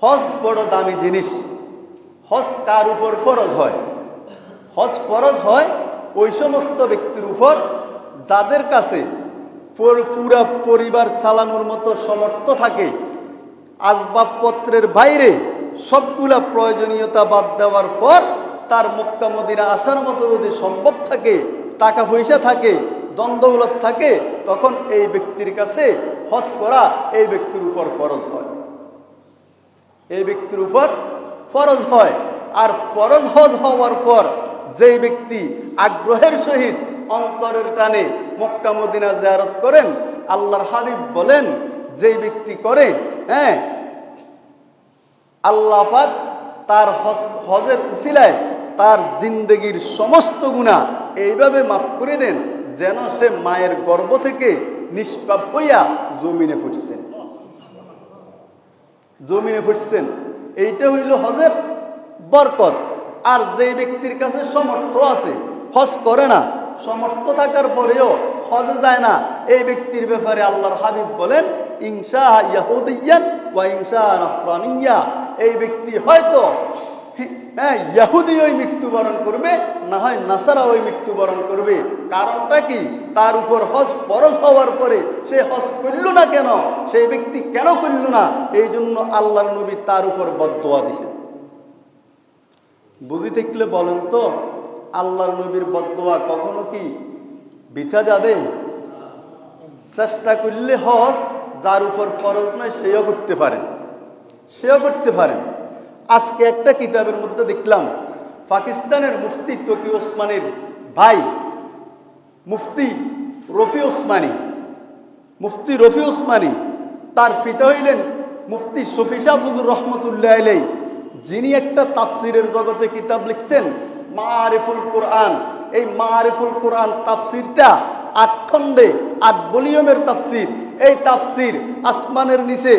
হজ বড় দামি জিনিস। হজ কার উপর ফরজ হয়? হজ ফরজ হয় ওই সমস্ত ব্যক্তির উপর যাদের কাছে পুরা পরিবার চালানোর মতো সমর্থ থাকে, আসবাবপত্রের বাইরে সবগুলা প্রয়োজনীয়তা বাদ দেওয়ার পর তার মক্কা মদিনা আসার মতো যদি সম্ভব থাকে, টাকা পয়সা থাকে, দ্বন্দ্বৌলত থাকে, তখন এই ব্যক্তির কাছে হজ করা এই ব্যক্তির উপর ফরজ হয়। এই ব্যক্তির উপর ফরজ হয়। আর ফরজ হজ হওয়ার পর যেই ব্যক্তি আগ্রহের সহিত অন্তরের টানে মক্কা মদিনা জিয়ারত করেন, আল্লাহর হাবিব বলেন যেই ব্যক্তি করে, আল্লাহ পাক তার হজের উসিলায় তার জিন্দেগির সমস্ত গুনাহ এইভাবে মাফ করে দেন যেন সে মায়ের গর্ভ থেকে নিষ্পাপ হইয়া জমিনে ফুটছেন। জমিনে ফুটছেন, এইটা হইল হজের বরকত। আর যে ব্যক্তির কাছে সমর্থ আছে, হজ করে না, সমর্থ থাকার পরেও হজ যায় না, এই ব্যক্তির ব্যাপারে আল্লাহর হাবিব বলেন ইনশা ইয়াহুদিয়ান ওয়া ইনশা নাসরানিয়া, এই ব্যক্তি হয়তো ইহুদি ওই মৃত্যুবরণ করবে, না হয় নাসারা ওই মৃত্যুবরণ করবে। কারণটা কি? তার উপর হজ ফরজ হওয়ার পরে সে হজ করল না কেন? সেই ব্যক্তি কেন করল না? এই জন্য আল্লাহর নবী তার উপর বদদোয়া দিছেন। বুঝি থাকলে বলেন তো, আল্লাহর নবীর বদদোয়া কখনো কি বৃথা যাবে? চেষ্টা করলে হজ যার উপর ফরজ নয় সেও করতে পারেন, সেও করতে পারেন। আজকে একটা কিতাবের মধ্যে দেখলাম পাকিস্তানের মুফতি তকি ওসমানীর ভাই মুফতি রফি ওসমানী, মুফতি রফি ওসমানী, তার পিতা হইলেন মুফতি শফি শাহ হুজুর রহমতুল্লাহ আলাইহি, যিনি একটা তাফসিরের জগতে কিতাব লিখছেন মাআরিফুল কোরআন। এই মাআরিফুল কোরআন তাফসিরটা 8 খণ্ডে 8 ভলিউমের তাফসির। এই তাফসির আসমানের নিচে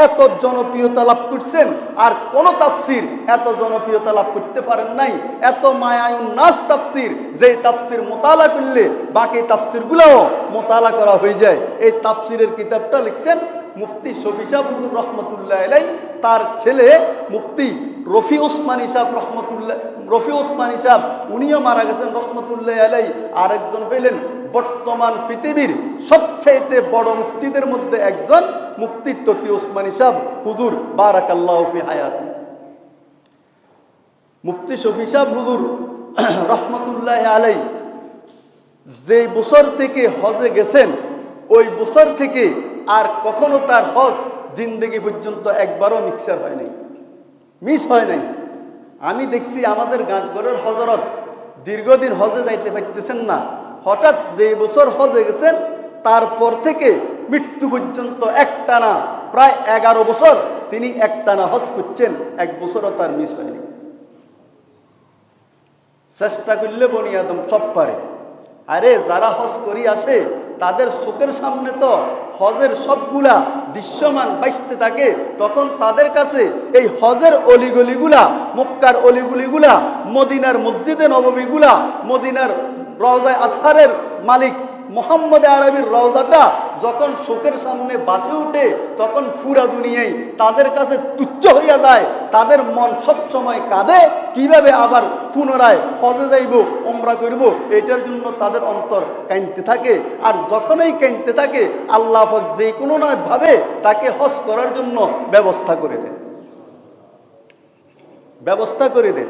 এত জনপ্রিয়তা লাভ করছেন, আর কোন তাফসির এত জনপ্রিয়তা লাভ করতে পারেন নাই। এত মায়ায়ুন নাস তাফসির, যেই তাফসির মোতালা করলে বাকি তাফসিরগুলোও মোতালা করা হয়ে যায়। এই তাফসিরের কিতাবটা লিখছেন মুফতি শফি শাহ হুজুর রহমতুল্লাহ আলাইহি, তার ছেলে মুফতি রফি ওসমানী সাহেব রহমতুল্লাহ, রফি ওসমানী সাহেব উনিও মারা গেছেন রহমতুল্লাহ আলাইহি। আরেকজন হইলেন বর্তমান পৃথিবীর সবচেয়ে বড় মুফতিদের মধ্যে একজন মুফতি তকি ওসমানী সাহেব হুজুর বারাকাল্লাহু ফি হায়াতি। মুফতি শফি সাহেব হুজুর রহমতুল্লাহ আলাইহি যে বছর থেকে হজে গেছেন, ওই বছর থেকে আর কখনো তার হজ জিন্দেগি পর্যন্ত একবারও মিক্সার হয় নাই, মিস হয় নাই। আমি দেখছি আমাদের গাঁটগড়ের হজরত দীর্ঘদিন হজে যাইতে পারতেছেন না, হঠাৎ যে বছর হজে গেছেন তারপর থেকে মৃত্যু পর্যন্ত একটানা প্রায় 11 বছর তিনি একটানা হজ করছেন, এক বছরও তার মিস হয়নি। চেষ্টা করলে বনি আদম সব পারে। আরে যারা হজ করি আসে তাদের চোখের সামনে তো হজের সবগুলা দৃশ্যমান বাইতে থাকে, তখন তাদের কাছে এই হজের অলিগলিগুলা, মক্কার অলিগলিগুলা, মদিনার মসজিদে নববীগুলা, মদিনার রওজায়ে আতহারের মালিক মোহাম্মদ আরবির রওজাটা যখন চোখের সামনে বাসে উঠে, তখন পুরা দুনিয়াই তাদের কাছে তুচ্ছ হইয়া যায়। তাদের মন সব সময় কাঁদে, কিভাবে আবার পুনরায় হজে যাইব, উমরা করব, এটার জন্য তাদের অন্তর কাঁদতে থাকে। আর যখনই কাঁদতে থাকে আল্লাহ পাক যে কোনো না ভাবে তাকে হজ করার জন্য ব্যবস্থা করে দেন, ব্যবস্থা করে দেন।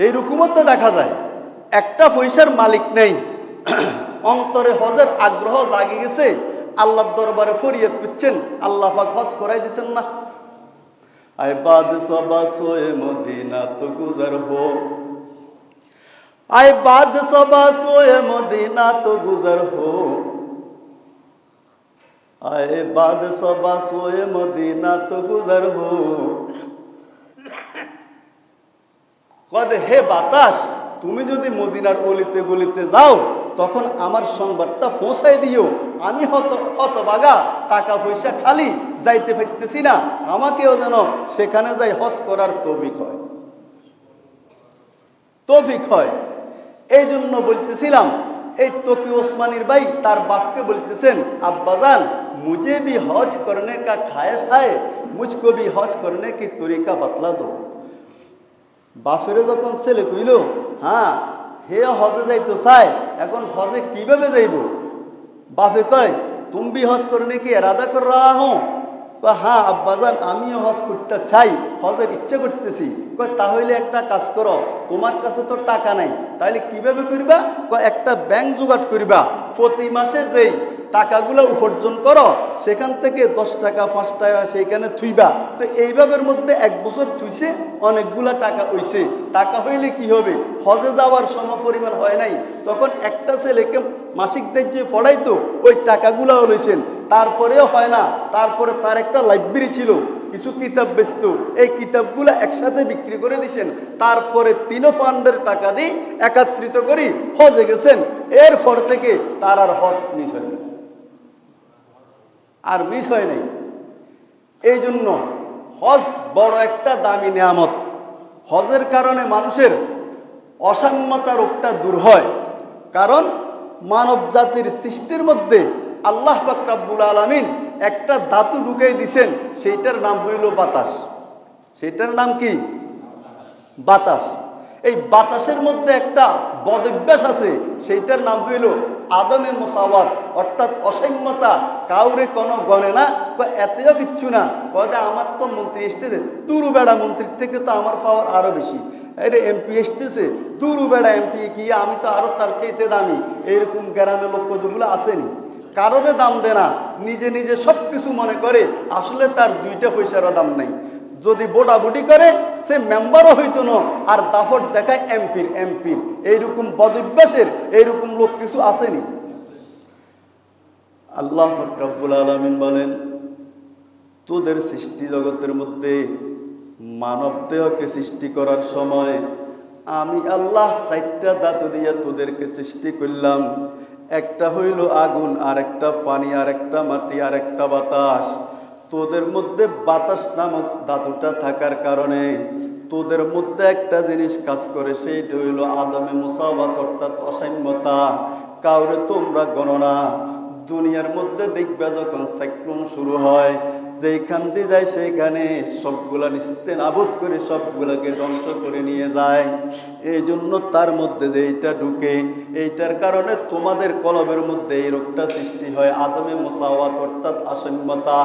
এই রকমও তো দেখা যায় একটা পয়সার মালিক নেই, অন্তরে হজের আগ্রহ জাগে গেছে, আল্লাহর দরবারে ফরিয়াদ করছেন, আল্লাহ পাক হজ করাই দিচ্ছেন না। আয় বাদ সবা সোয়ে মদিনা তো গুজর হো, আয় বাদ সবা সোয়ে মদিনা তো গুজর হো, আয় বাদ সবা সোয়ে মদিনা তো গুজর হো। কদ হে বাতাস, তুমি যদি মদিনার অলিতে গলিতে যাও তখন আমার সংবাদটা পৌঁছাই দিও। আমি হতভাগা, টাকা পয়সা খালি, যাইতে পারতেছি না, আমাকেও যেন সেখানে যাই হজ করার তৌফিক হয়, তৌফিক হয়। এই জন্য বলতেছিলাম এই তকি ওসমানীর ভাই তার বাপকে বলতেছেন, আব্বাজান मुझे भी हज करने का ख्वाहिश है, मुझको भी हज करने की तरीका बतला दो। বাপেরে যখন ছেলে কইল হ্যাঁ হে হজে যাইতো চায়, এখন হজে কিভাবে যাইব? বাপে কয় তুমি भी हज करने की इरादा कर रहा हो? হ্যাঁ আব্বাজান আমিও হজ করতে চাই, হজের ইচ্ছে করতেছি। কয় তাহলে একটা কাজ করো, তোমার কাছে তো টাকা নাই, তাহলে কিভাবে করবা? একটা ব্যাংক জোগাড় করবা, প্রতি মাসে যেই টাকাগুলো উপার্জন করো সেখান থেকে 10 টাকা 5 টাকা সেইখানে থুইবা। তো এইভাবের মধ্যে 1 বছর থুইছে, অনেকগুলা টাকা হইছে। টাকা হইলে কি হবে? হজে যাওয়ার সম পরিমাণ হয় নাই, তখন একটা ছেলেকে মাসিক দায়িত্বে পড়াইতো, ওই টাকাগুলাও লইছেন। তারপরেও হয় না, তারপরে তার একটা লাইব্রেরি ছিল, কিছু কিতাব বেচত, এই কিতাবগুলো একসাথে বিক্রি করে দিয়েছেন। তারপরে 3 ফান্ডের টাকা দিয়ে একত্রিত করি হজে গেছেন। এরপর থেকে তার আর হজ মিস হয়নি, আর মিস হয় নাই। এই জন্য হজ বড় একটা দামি নিয়ামত। হজের কারণে মানুষের অসাম্যতা রোগটা দূর হয়। কারণ মানব জাতির সৃষ্টির মধ্যে আল্লাহ পাক রব্বুল আলামিন একটা ধাতু ঢুকাই দিছেন, সেইটার নাম হইল বাতাস। সেটার নাম কি? বাতাস। এই বাতাসের মধ্যে একটা বদভ্যাস আছে, সেইটার নাম হইল আদমে মুসাওয়াত, অর্থাৎ অসাম্যতা। কাউরে কোনো গণে না, এতেও কিচ্ছু না, কয়ে আমার তো মন্ত্রী এসতেছে, দুরু বেড়া মন্ত্রীর থেকে তো আমার পাওয়ার আরো বেশি। আরে এমপি এসতেছে, দুরু বেড়া এমপি কি, আমি তো আরো তার চাইতে দামি। এইরকম গ্রামে লোক কতগুলো আসেনি, কারোরে দাম দেয় না, নিজে নিজে সব কিছু মনে করে, আসলে তার 2টা পয়সারও দাম নাই। যদি বোটাবুটি করে সে মেম্বারও হইতো না, আর দাফট দেখায় এমপির। এইরকম বদভ্যাসের এইরকম লোক কিছু আসেনি। আল্লাহ পাক রব্বুল আলামিন বলেন, তোদের সৃষ্টি জগতের মধ্যে মানব দেহকে সৃষ্টি করার সময় আমি আল্লাহ 4টা ধাতু দিয়ে তোদেরকে সৃষ্টি করলাম। একটা হইল আগুন, আর একটা পানি, আর একটা মাটি, আর একটা বাতাস। তোদের মধ্যে বাতাস নামক ধাতুটা থাকার কারণে তোদের মধ্যে একটা জিনিস কাজ করে, সেইটা হইল আদমে মুসাওয়াত, অর্থাৎ অসাম্যতা। কাউরে তোমরা গণনা। দুনিয়ার মধ্যে দেখবে যখন সাইক্লোন শুরু হয়, যেখান দিয়ে যায় সেইখানে সবগুলা নিস্তেনাবুদ করে সবগুলাকে ধ্বংস করে নিয়ে যায়। এই জন্য তার মধ্যে যে এইটা ঢুকে, এইটার কারণে তোমাদের কলবের মধ্যে এই রোগটা সৃষ্টি হয়, আদমে মুসাওয়াত, অর্থাৎ অসাম্যতা।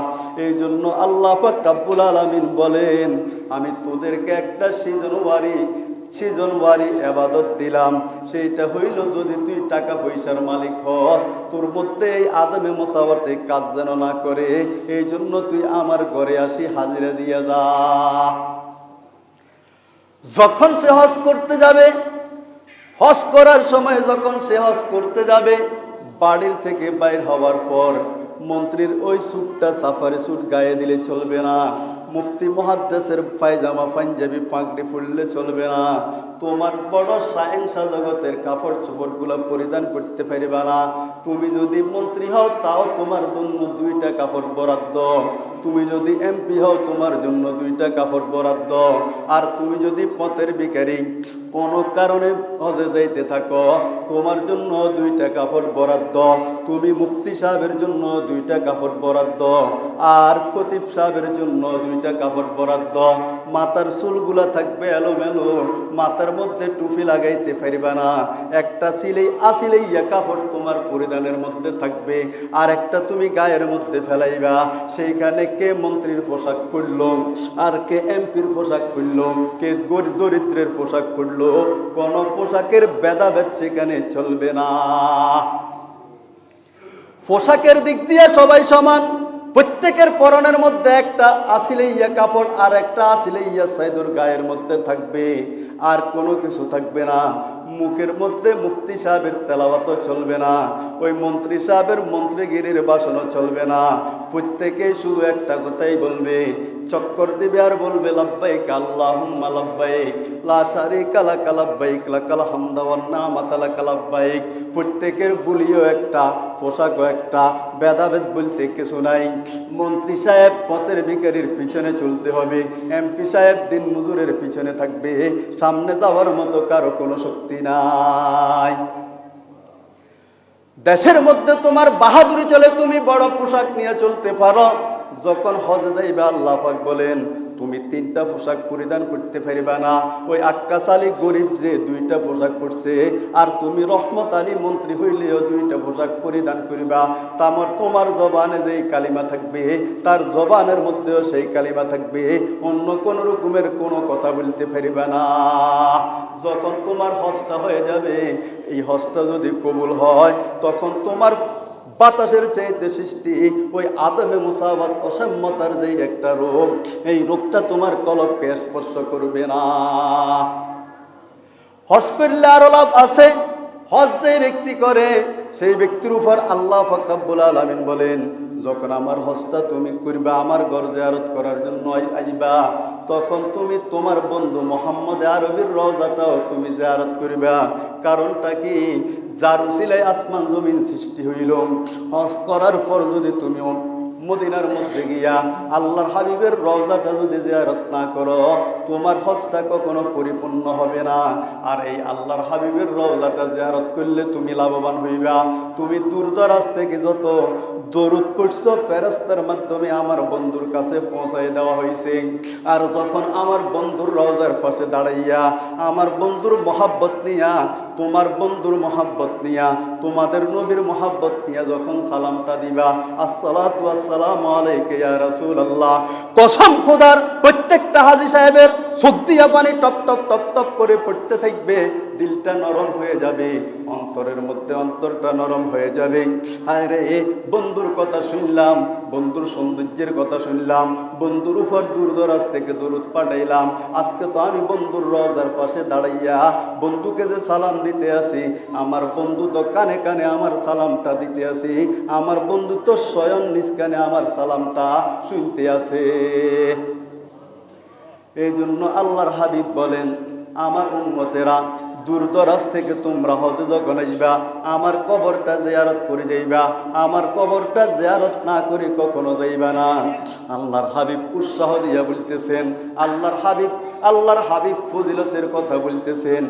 এই জন্য আল্লাহ পাক রব্বুল আলামিন বলেন, আমি তোদেরকে একটা সিজনওয়ারি এবাদত দিলাম। সেইটা হইল যদি তুই টাকা পয়সার মালিক হস, তোর মধ্যে এই আদমে মুসাওয়াত এই কাজ যেন না করে। এই জন্য তুই আমার ঘরে আসি, হাজিরা দিয়া যা। যখন সে হজ করতে যাবে, হজ করার সময় যখন সে হজ করতে যাবে, বাড়ির থেকে বাইর হওয়ার পর মন্ত্রীর ওই স্যুটটা সাফারি স্যুট গায়ে দিলে চলবে না, মুফতি মুহাদ্দিসের পায়জামা পাঞ্জাবি পাগড়ি পরলে চলবে না, তোমার বড় সায়েন্সা জগতের কাপড় চোপড়গুলো পরিধান করতে পারবে না। তুমি যদি মন্ত্রী হও তাও তোমার জন্য 2টা কাপড় বরাদ্দ, তুমি যদি এমপি হও তোমার জন্য 2টা কাপড় বরাদ্দ। আর তুমি যদি পথের ভিখারি কোনো কারণে হজে যাইতে থাকো, তোমার জন্য 2টা কাপড় বরাদ্দ। তুমি মুফতি সাহেবের জন্য 2টা কাপড় বরাদ্দ, আর খতিব সাহেবের জন্য 2টা কাপড় বরাদ্দ। মাথার চুলগুলা থাকবে এলোমেলো, মাথার মধ্যে টুপি লাগাইতে পারবে না। একটা আসিলেইয়া কাপড় তোমার পরিধানের মধ্যে থাকবে, আর একটা তুমি গায়ের মধ্যে ফেলাইবা। সেইখানে কে মন্ত্রীর পোশাক পরলো, আর কে এমপির পোশাক পরলো, কে দরিদ্রের পোশাক পরলো, কোন পোশাকের ভেদাভেদ সেখানে চলবে না। পোশাকের দিক দিয়ে সবাই সমান। প্রত্যেকের পরনের মধ্যে একটা আসিলেইয়া কাপড় আর একটা আসিলেইয়া সাইদুর গায়ের মধ্যে থাকবে, আর কোনো কিছু থাকবে না। মুখের মধ্যে মুফতি সাহেবের তেলাওয়াতও চলবে না, ওই মন্ত্রী সাহেবের মন্ত্রীগিরির ভাষণও চলবে না। প্রত্যেকেই শুধু একটা কথাই বলবে, চক্কর দিবে আর বলবে লাব্বাইক আল্লাহুম্মা লাব্বাইক লা শারীকা লাকা লাব্বাইক লাকাল হামদু ওয়ান নি'মাতু লাকা লাব্বাইক। প্রত্যেকের বুলিও একটা, পোশাকও একটা, ভেদাভেদ বলতে কিছু নাই। মন্ত্রী সাহেব পথের ভিখারির পিছনে চলতে হবে, এমপি সাহেব দিন মজুরের পিছনে থাকবে, সামনে যাওয়ার মতো কারো কোনো শক্তি নাই। দেশের মধ্যে তোমার বাহাদুরি চলে, তুমি বড় পোশাক নিয়ে চলতে পারো। যখন হজে যাইবে আল্লাহ পাক বলেন তুমি 3টা পোশাক পরিধান করতে পারবে না। ওই আক্কাস আলী গরিব যে 2টা পোশাক পরছে, আর তুমি রহমত আলী মন্ত্রী হইলেও 2টা পোশাক পরিধান করিবা। তোমার জবানে যেই কালিমা থাকবে, তার জবানের মধ্যেও সেই কালিমা থাকবে, অন্য কোন রকমের কোনো কথা বলতে পারবে না। যখন তোমার হজটা হয়ে যাবে, এই হজটা যদি কবুল হয়, তখন তোমার বাতাসের চাইতে সৃষ্টি ওই আদমে মুসাওয়াত অসাম্যতার যে একটা রোগ, এই রোগটা তোমার কলবকে স্পর্শ করবে না। হজ করলে আরো লাভ আছে। হজ যে ব্যক্তি করে সেই ব্যক্তির উপর আল্লাহ পাক রব্বুল আলামিন বলেন যখন আমার হজটা তুমি করবা, আমার ঘর জিয়ারত করার জন্য আসবা, তখন তুমি তোমার বন্ধু মুহাম্মদ আরবির রওজাটাও তুমি জিয়ারত করবা। কারণটা কি? যার উসিলায় আসমান জমিন সৃষ্টি হইল। হজ করার পর যদি তুমি মদিনার মধ্যে গিয়া আল্লাহর হাবিবের রওজাটা যদি জিয়ারত না করো, তোমার হজটা কখনো পরিপূর্ণ হবে না। আর এই আল্লাহর হাবিবের রওজাটা জিয়ারত করলে তুমি লাভবান হইবা। তুমি দূরদরাজ থেকে যত দরুদ পড়ছো, ফেরেশতার মাধ্যমে আমার বন্ধুর কাছে পৌঁছাই দেওয়া হয়েছে। আর যখন আমার বন্ধুর রওজার পাশে দাঁড়াইয়া আমার বন্ধুর মহাব্বত নিয়া, তোমার বন্ধুর মহাব্বত নিয়া, তোমাদের নবীর মহাব্বত নিয়া যখন সালামটা দিবা, আসসালাতু আসসালামু আলাইকা ইয়া রাসূলুল্লাহ, কসম খোদার প্রত্যেকটা হাজী সাহেবের চোখ দিয়া পানি টপ টপ টপ টপ করে পড়তে থাকবে। দিলটা নরম হয়ে যাবে, অন্তরের মধ্যে অন্তরটা নরম হয়ে যাবে। হায় রে, বন্ধুর কথা শুনলাম, বন্ধুর সৌন্দর্যের কথা শুনলাম, বন্ধুর উপর দূরদরাজ থেকে দরুদ পাঠাইলাম। আজকে তো আমি বন্ধুর রওজার পাশে দাঁড়াইয়া বন্ধুকে যে সালাম দিতে আসি, আমার বন্ধু তো কানে কানে আমার সালামটা দিতে আসি, আমার বন্ধু তো স্বয়ং নিজ কানে আমার সালামটা শুনতে আসে। এই জন্য আল্লাহর হাবিব বলেন, আমার উম্মতেরা দূরদরাজ থেকে তোমরা হজে যখন আসবা, আমার কবরটা জিয়ারত করে যাইবা। আমার কবরটা জিয়ারত না করে কখনো যাইবা না। আল্লাহর হাবিব উৎসাহ দিয়া বলতেছেন, আল্লাহর হাবিব ফজিলতের কথা বলতেছেন,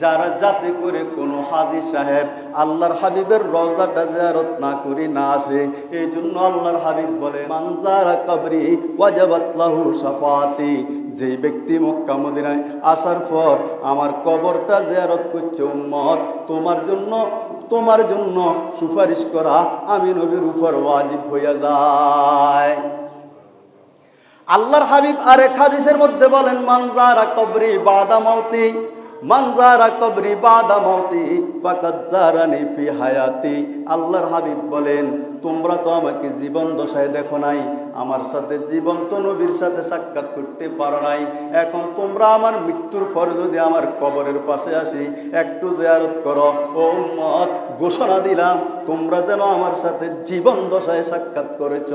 যারা যাতে করে কোনো হাজী সাহেব আল্লাহর হাবিবের রওজাটা জিয়ারত না করে না আসে, এই জন্য আল্লাহর হাবিব বলে মান যারা কবরি ওয়াজাবাত লাহু শাফাআতি, যে ব্যক্তি মক্কা মদিনায় আসার পর আমার কবরটা জিয়ারত করছে, উম্মত তোমার জন্য সুপারিশ করা আমি নবীর উপর ওয়াজিব হইয়া যায়। আল্লাহর হাবিব আরেক হাদিসের মধ্যে বলেন মান যারা কবরি বাদা মাউতি, মান যারা কবরি বাদা মাউতি ফাকাদ যারানি ফি হায়াতি। আল্লাহর হাবিব বলেন, তোমরা তো আমাকে জীবন দশায় দেখো নাই, আমার সাথে জীবন্ত নবীর সাথে সাক্ষাৎ করতে পারো নাই। এখন তোমরা আমার মৃত্যুর পর যদি আমার কবরের পাশে আসি, একটু জিয়ারত করো। ও উম্মত, ঘোষণা দিলাম তোমরা যেন আমার সাথে জীবন দশায় সাক্ষাৎ করেছ।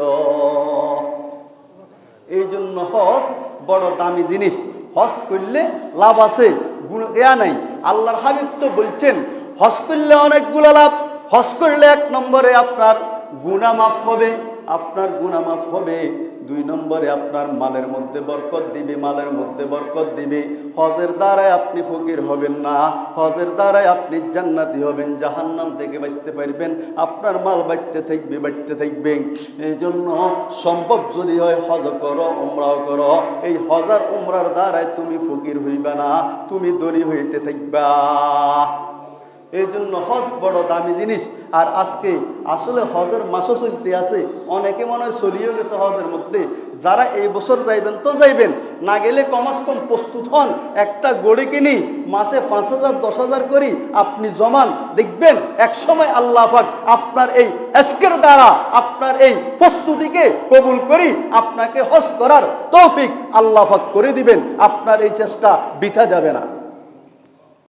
এই জন্য হজ বড় দামি জিনিস। হজ করলে লাভ আছে, গুণা নাই। আল্লাহর হাবিব তো বলছেন হজ করলে অনেকগুলো লাভ। হজ করলে 1 নম্বরে আপনার গুনাহ মাফ হবে, আপনার গুনাহ মাফ হবে। 2 নম্বরে আপনার মালের মধ্যে বরকত দিবে, মালের মধ্যে বরকত দিবে। হজের দ্বারাই আপনি ফকির হবেন না, হজের দ্বারাই আপনি জান্নাতি হবেন, জাহান্নাম থেকে বাঁচতে পারবেন। আপনার মাল বাড়তে থাকবে। এই জন্য সম্ভব যদি হয় হজ করো, উমরাও করো। এই হজ আর উমরার দ্বারাই তুমি ফকির হইবা না, তুমি ধনী হইতে থাকবা। এই জন্য হজ বড় দামি জিনিস। আর আজকে আসলে হজের মাসও চলতে আছে, অনেকে মনে হয় চলিয়ে গেছে হজের মধ্যে। যারা এই বছর যাইবেন তো যাইবেন, না গেলে কমাস কম প্রস্তুত হন। একটা গড়ে কিনি মাসে 5,000 10,000 করি আপনি জমান, দেখবেন একসময় আল্লাহ পাক আপনার এই এশকের দ্বারা আপনার এই প্রস্তুতিকে কবুল করি আপনাকে হজ করার তৌফিক আল্লাহ পাক করে দিবেন। আপনার এই চেষ্টা বৃথা যাবে না।